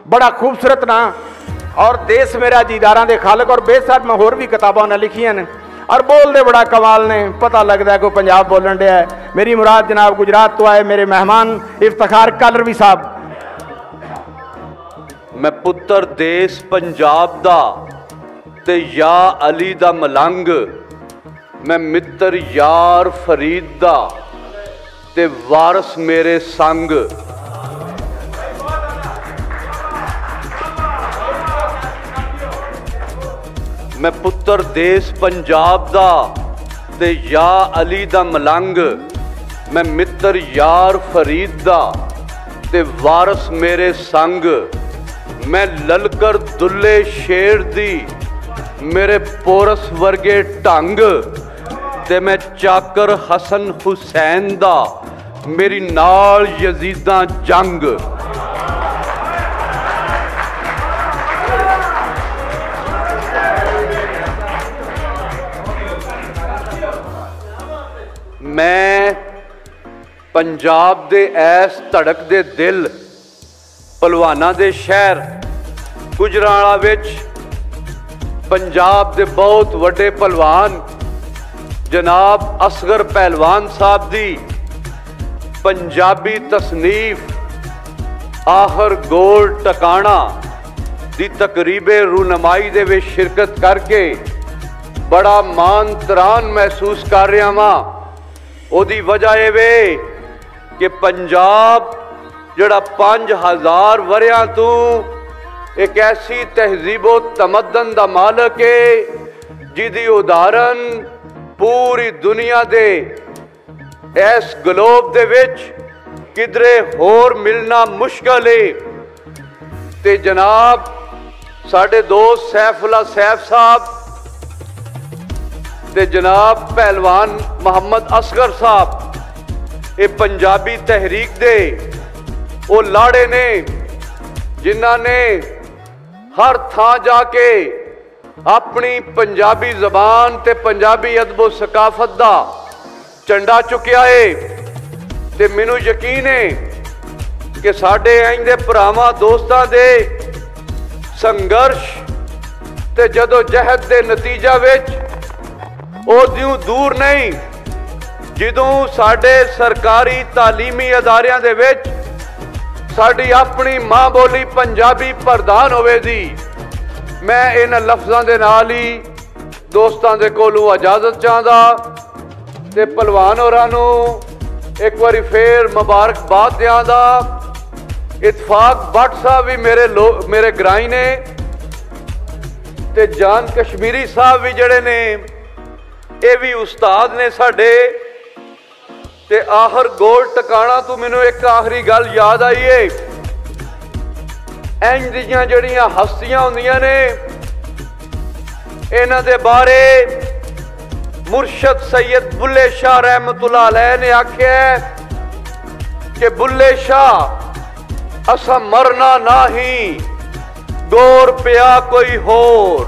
बड़ा खूबसूरत ना और देश मेरा जीदारां दे खालक और बेसाड मैं होर भी किताबां उन्हें लिखियां ने और बोलते बड़ा कमाल ने। पता लगता है कोई पंजाब बोलन दिया है। मेरी मुराद जनाब गुजरात तो आए मेरे मेहमान इफ्तिखार कालरवी साहब। मैं पुत्र देश पंजाब दा ते या अली दा मलंग, मैं मित्र यार फरीद दा ते वारस मेरे संग। मैं पुत्र देश पंजाब दा ते या अली दा मलंग, मैं मित्र यार फरीद दा ते वारस मेरे संग। मैं ललकर दुल्ले शेर दी मेरे पोरस वर्गे ढंग, ते मैं चाकर हसन हुसैन दा मेरी नाल यजीदा जंग। मैं पंजाब दे ऐस धड़क दे दिल पहलवाना दे शहर गुजरांवाला विच पंजाब दे बहुत वड्डे पहलवान जनाब असगर पहलवान साहब दी पंजाबी तसनीफ आहर गोल टकाना दी तकरीबे रूनमाई दे विच शिरकत करके बड़ा मान तरान महसूस कर रहा वां। ओदी वजह ये वे कि पंजाब जड़ा 5000 वरियां तू एक ऐसी तहजीबो तमद्दन दा मालक है जिदी उदाहरण पूरी दुनिया दे इस ग्लोब दे विच किधरे होर मिलना मुश्किल है। ते जनाब साडे दोस्त सैफुल्ला सैफ साहब ते जनाब पहलवान मोहम्मद असगर साहब ये पंजाबी तहरीक दे वो लाड़े ने जिन्हां ने हर थां जाके अपनी पंजाबी जबान ते पंजाबी अदबो सकाफत दा झंडा चुकिया है। ते मैनू यकीन है कि साडे इंज दे भरावां दोस्तां दे संघर्ष ते जदोजहद दे नतीजा विच ओदियों दूर नहीं जिदों साडे सरकारी तालीमी अदारियां दे विच साडी अपनी मां बोली पंजाबी प्रधान होवेगी। मैं इन लफ्ज़ां दे नाल ही दोस्तां दे कोलों इजाजत चाहदा ते पहलवान होरां नूं एक बारी फिर मुबारकबाद दियांदा। इतफाक भट्ट साहब भी मेरे ग्राई ने ते जान कश्मीरी साहब भी जड़े ने ये भी उस्ताद ने साडे। ते आहर गोल टकाना तो मैनू एक आखिरी गल याद आई है। इंज दियां जड़ियां हस्तियां हुंदियां ने इन्हां दे बारे मुर्शद सैयद बुल्ले शाह रहमतुल्लाह अलैह ने आख्या कि बुल्ले शाह असा मरना नाही, दौर पिया कोई होर।